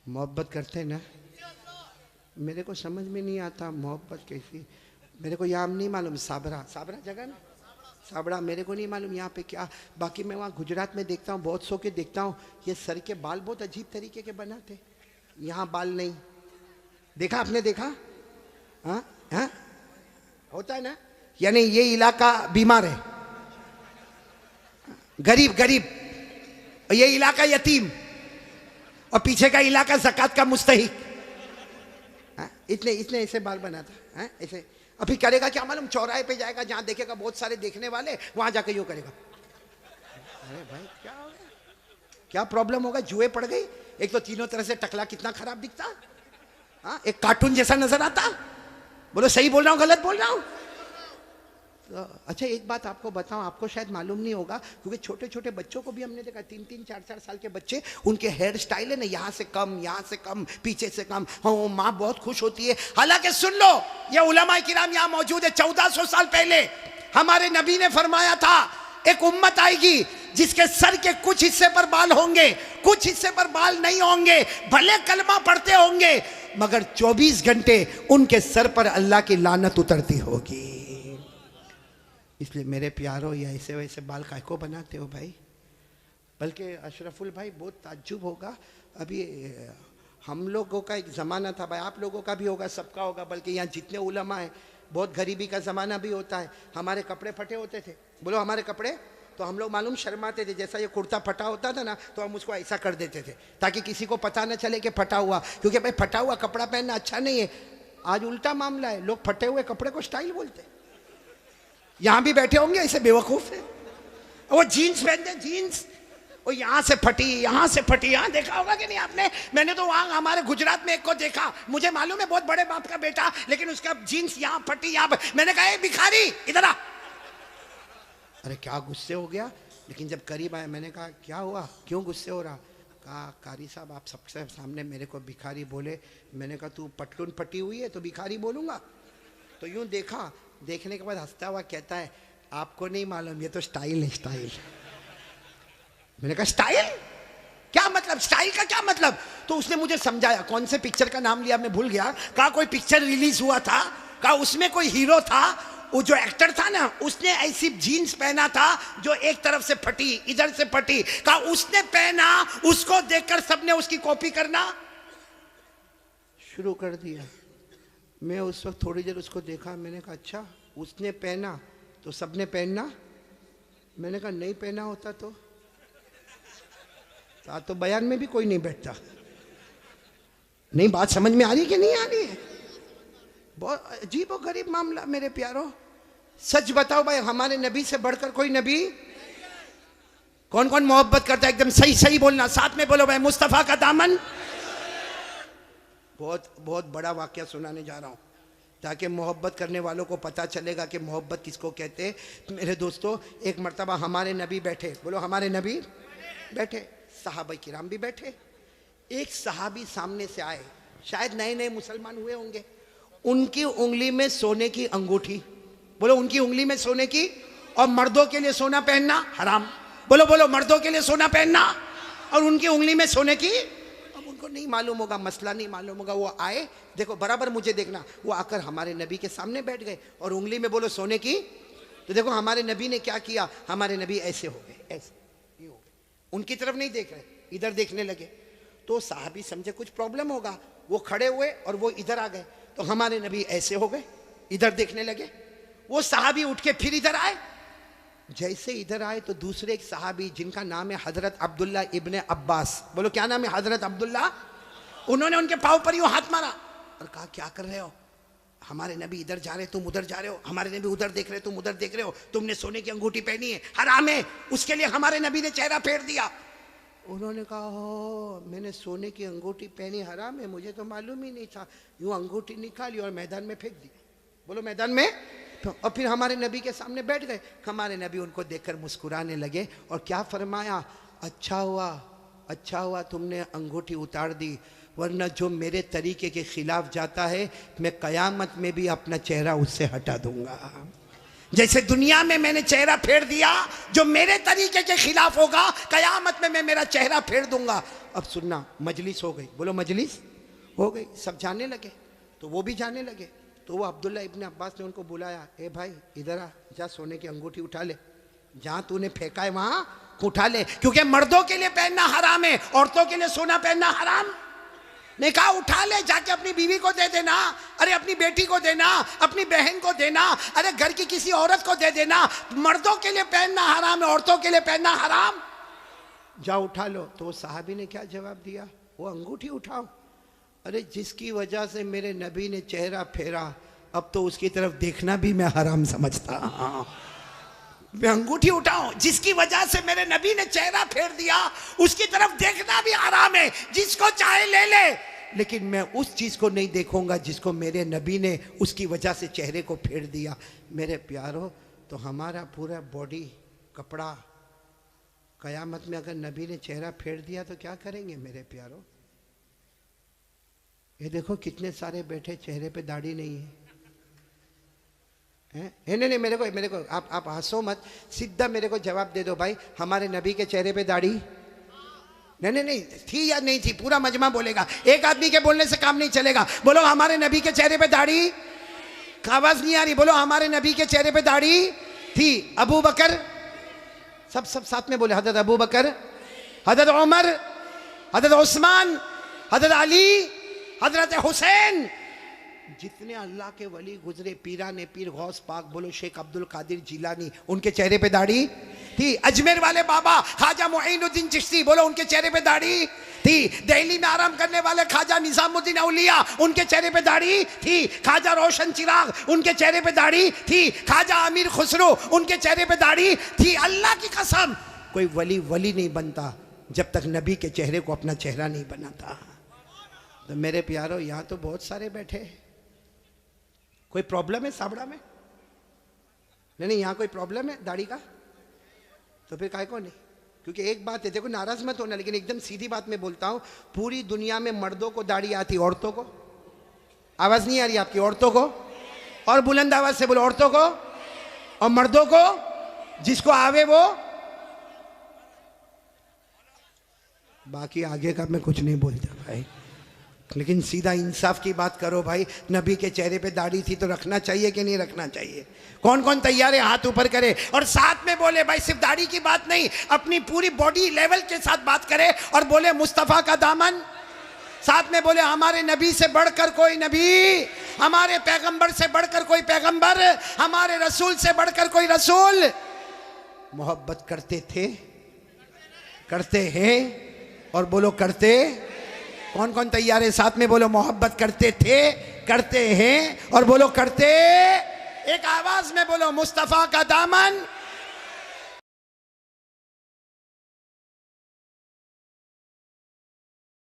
मोहब्बत करते हैं ना। मेरे को समझ में नहीं आता मोहब्बत कैसी। मेरे को यहाँ नहीं मालूम, साबरा साबरा जगह ना, साबड़ा मेरे को नहीं मालूम यहाँ पे क्या। बाकी मैं वहाँ गुजरात में देखता हूँ, बहुत सौ के देखता हूँ, ये सर के बाल बहुत अजीब तरीके के बनाते। यहाँ बाल नहीं देखा आपने, देखा? हाँ हाँ होता है ना। यानी ये इलाका बीमार है, गरीब गरीब, ये इलाका यतीम, और पीछे का इलाका ज़कात का मुस्तहिक। इतने इतने ऐसे बाल बनाता है ऐसे। अभी करेगा क्या मालूम, चौराहे पे जाएगा, जहां देखेगा बहुत सारे देखने वाले, वहां जाके यूं करेगा। अरे भाई क्या हो गया, क्या प्रॉब्लम होगा? जुए पड़ गई। एक तो तीनों तरह से टकला कितना खराब दिखता, हाँ एक कार्टून जैसा नजर आता। बोलो सही बोल रहा हूँ गलत बोल रहा हूँ? तो अच्छा एक बात आपको बताऊं, आपको शायद मालूम नहीं होगा, क्योंकि छोटे छोटे बच्चों को भी हमने देखा, 3-3, 4-4 साल के बच्चे, उनके हेयर स्टाइल है ना, यहाँ से कम, यहाँ से कम, पीछे से कम। हाँ माँ बहुत खुश होती है। हालांकि सुन लो, ये उलमा किराम यहाँ मौजूद है, 1400 साल पहले हमारे नबी ने फरमाया था, एक उम्मत आएगी जिसके सर के कुछ हिस्से पर बाल होंगे, कुछ हिस्से पर बाल नहीं होंगे, भले कलमा पढ़ते होंगे, मगर 24 घंटे उनके सर पर अल्लाह की लानत उतरती होगी। इसलिए मेरे प्यारो, ये ऐसे वैसे बाल काय को बनाते हो भाई? बल्कि अशरफुल भाई बहुत ताज्जुब होगा, अभी हम लोगों का एक ज़माना था भाई, आप लोगों का भी होगा, सबका होगा, बल्कि यहाँ जितने उलमा हैं, बहुत गरीबी का ज़माना भी होता है। हमारे कपड़े फटे होते थे, बोलो हमारे कपड़े, तो हम लोग मालूम शर्माते थे। जैसा ये कुर्ता फटा होता था ना, तो हम उसको ऐसा कर देते थे ताकि किसी को पता ना चले कि फटा हुआ, क्योंकि भाई फटा हुआ कपड़ा पहनना अच्छा नहीं है। आज उल्टा मामला है, लोग फटे हुए कपड़े को स्टाइल बोलते हैं। यहाँ भी बैठे होंगे ऐसे बेवकूफ है, वो जीन्स पहनते, जीन्स वो यहाँ से फटी, यहाँ से फटी, यहाँ देखा होगा कि नहीं आपने? मैंने तो वहाँ हमारे गुजरात में एक को देखा, मुझे मालूम है बहुत बड़े बाप का बेटा, लेकिन उसका जीन्स यहाँ फटी, यहाँ। मैंने कहा भिखारी इधर आ। अरे क्या गुस्से हो गया, लेकिन जब करीब आया मैंने कहा क्या हुआ, क्यों गुस्से हो रहा? कहा कारी साहब आप सबसे सामने मेरे को भिखारी बोले। मैंने कहा तू पटलून फटी हुई है तो भिखारी बोलूँगा? तो यूँ देखा, देखने के बाद हंसता हुआ कहता है आपको नहीं मालूम, ये तो स्टाइल है, स्टाइल। मैंने कहा स्टाइल क्या मतलब, स्टाइल का क्या मतलब? तो उसने मुझे समझाया, कौन से पिक्चर का नाम लिया मैं भूल गया। कहा कोई पिक्चर रिलीज हुआ था, कहा उसमें कोई हीरो था, वो जो एक्टर था ना, उसने ऐसी जीन्स पहना था जो एक तरफ से फटी, इधर से फटी। कहा उसने पहना, उसको देखकर सबने उसकी कॉपी करना शुरू कर दिया। मैं उस वक्त थोड़ी देर उसको देखा, मैंने कहा अच्छा उसने पहना तो सबने पहनना? मैंने कहा नहीं पहना होता तो बयान में भी कोई नहीं बैठता। नहीं बात समझ में आ रही कि नहीं आ रही है? बहुत अजीब और गरीब मामला मेरे प्यारो। सच बताओ भाई, हमारे नबी से बढ़कर कोई नबी? कौन कौन मोहब्बत करता है? एकदम सही सही बोलना, साथ में बोलो भाई, मुस्तफा का दामन। बहुत बहुत बड़ा वाक्य सुनाने जा रहा हूं ताकि मोहब्बत करने वालों को पता चलेगा कि मोहब्बत किसको कहते हैं। मेरे दोस्तों, एक मर्तबा हमारे नबी बैठे, बोलो हमारे नबी बैठे, सहाबा किराम भी बैठे। एक सहाबी सामने से आए, शायद नए नए मुसलमान हुए होंगे। उनकी उंगली में सोने की अंगूठी, बोलो उनकी उंगली में सोने की, और मर्दों के लिए सोना पहनना हराम। बोलो बोलो, मर्दों के लिए सोना पहनना और उनकी उंगली में सोने की। अब उनको नहीं मालूम होगा, मसला नहीं मालूम होगा, वो आए, देखो बराबर मुझे देखना, वो आकर हमारे नबी के सामने बैठ गए और उंगली में बोलो सोने की। तो देखो हमारे नबी ने क्या किया, हमारे नबी ऐसे हो गए, ऐसे ये हो गए, उनकी तरफ नहीं देख रहे, इधर देखने लगे। तो साहबी समझे कुछ प्रॉब्लम होगा, वो खड़े हुए और वो इधर आ गए। तो हमारे नबी ऐसे हो गए, इधर देखने लगे। वो सहाबी उठ के फिर इधर आए। जैसे इधर आए तो दूसरे एक सहाबी जिनका नाम है हजरत अब्दुल्ला इब्ने अब्बास, बोलो क्या नाम है? हजरत अब्दुल्ला। उन्होंने उनके पाँव पर यूं हाथ मारा और कहा क्या कर रहे हो? हमारे नबी इधर जा रहे, तुम उधर जा रहे हो, हमारे नबी उधर देख रहे, तुम उधर देख रहे हो, तुमने सोने की अंगूठी पहनी है, हराम है। उसके लिए हमारे नबी ने चेहरा फेर दिया। उन्होंने कहा हो, मैंने सोने की अंगूठी पहनी, हराम है, मुझे तो मालूम ही नहीं था। यूं अंगूठी निकाली और मैदान में फेंक दी, बोलो मैदान में। और फिर हमारे नबी के सामने बैठ गए। हमारे नबी उनको देखकर मुस्कुराने लगे और क्या फरमाया, अच्छा हुआ तुमने अंगूठी उतार दी, वरना जो मेरे तरीके के खिलाफ जाता है मैं कयामत में भी अपना चेहरा उससे हटा दूंगा। जैसे दुनिया में मैंने चेहरा फेर दिया, जो मेरे तरीके के खिलाफ होगा कयामत में मैं मेरा चेहरा फेर दूंगा। अब सुनना, मजलिस हो गई, बोलो मजलिस हो गई, सब जाने लगे, तो वो भी जाने लगे। तो वो अब्दुल्ला इब्न अब्बास ने उनको बुलाया, ए भाई इधर आ, जा सोने की अंगूठी उठा ले, जहां तूने फेंका है वहां उठा ले, क्योंकि मर्दों के लिए पहनना हराम है, औरतों के लिए सोना पहनना हराम। ने कहा उठा ले, जाके अपनी बीवी को दे देना, अरे अपनी बेटी को देना, अपनी बहन को देना, अरे घर की किसी औरत को दे देना। मर्दों के लिए पहनना हराम है, औरतों के लिए पहनना हराम। जा उठा लो। तो वो साहबी ने क्या जवाब दिया, वो अंगूठी उठाओ, अरे जिसकी वजह से मेरे नबी ने चेहरा फेरा, अब तो उसकी तरफ देखना भी मैं हराम समझता। मैं अंगूठी उठाऊं, जिसकी वजह से मेरे नबी ने चेहरा फेर दिया, उसकी तरफ देखना भी हराम है। जिसको चाहे ले ले, लेकिन मैं उस चीज को नहीं देखूंगा जिसको मेरे नबी ने उसकी वजह से चेहरे को फेर दिया। मेरे प्यारो, तो हमारा पूरा बॉडी कपड़ा कयामत में अगर नबी ने चेहरा फेर दिया तो क्या करेंगे मेरे प्यारो? ये देखो कितने सारे बैठे, चेहरे पे दाढ़ी नहीं है। नहीं, मेरे को आप हंसो मत, सीधा मेरे को जवाब दे दो भाई, हमारे नबी के चेहरे पे दाढ़ी नहीं थी या नहीं थी? पूरा मजमा बोलेगा, एक आदमी के बोलने से काम नहीं चलेगा। बोलो हमारे नबी के चेहरे पे दाढ़ी, आवाज नहीं आ रही, बोलो हमारे नबी के चेहरे पे दाढ़ी थी। अबू बकर, सब साथ में बोले, हजरत अबू बकर, हजरत उमर, हजरत उस्मान, हजरत अली, हजरत हुसैन, जितने अल्लाह के वली गुजरे, पीराने पीर गौस पाक, बोलो शेख अब्दुल कादिर जिलानी, उनके चेहरे पे दाढ़ी थी। अजमेर वाले बाबा ख्वाजा मुईनुद्दीन चिश्ती, बोलो उनके चेहरे पे दाढ़ी थी। दिल्ली में आराम करने वाले ख्वाजा निजामुद्दीन औलिया, उनके चेहरे पे दाढ़ी थी। ख्वाजा रोशन चिराग, उनके चेहरे पे दाढ़ी थी। ख्वाजा अमीर खुसरो, उनके चेहरे पे दाढ़ी थी। अल्लाह की कसम, कोई वली नहीं बनता जब तक नबी के चेहरे को अपना चेहरा नहीं बनाता। तो मेरे प्यारो, यहाँ तो बहुत सारे बैठे, कोई प्रॉब्लम है साबड़ा में? नहीं, यहाँ कोई प्रॉब्लम है दाढ़ी का? तो फिर काय को नहीं? क्योंकि एक बात है, देखो नाराज मत होना, लेकिन एकदम सीधी बात मैं बोलता हूँ, पूरी दुनिया में मर्दों को दाढ़ी आती, औरतों को? आवाज नहीं आ रही आपकी? औरतों को? और बुलंद आवाज से बोलो, औरतों को और मर्दों को, जिसको आवे वो। बाकी आगे का मैं कुछ नहीं बोलता भाई, लेकिन सीधा इंसाफ की बात करो भाई। नबी के चेहरे पे दाढ़ी थी तो रखना चाहिए कि नहीं रखना चाहिए? कौन कौन तैयार है हाथ ऊपर करे और साथ में बोले भाई, सिर्फ दाढ़ी की बात नहीं, अपनी पूरी बॉडी लेवल के साथ बात करे और बोले मुस्तफ़ा का दामन। साथ में बोले हमारे नबी से बढ़कर कोई नबी, हमारे पैगंबर से बढ़कर कोई पैगंबर, हमारे रसूल से बढ़कर कोई रसूल। मोहब्बत करते थे, करते हैं, और बोलो करते। कौन कौन तैयार है? साथ में बोलो मोहब्बत करते थे, करते हैं, और बोलो करते। एक आवाज में बोलो मुस्तफा का दामन।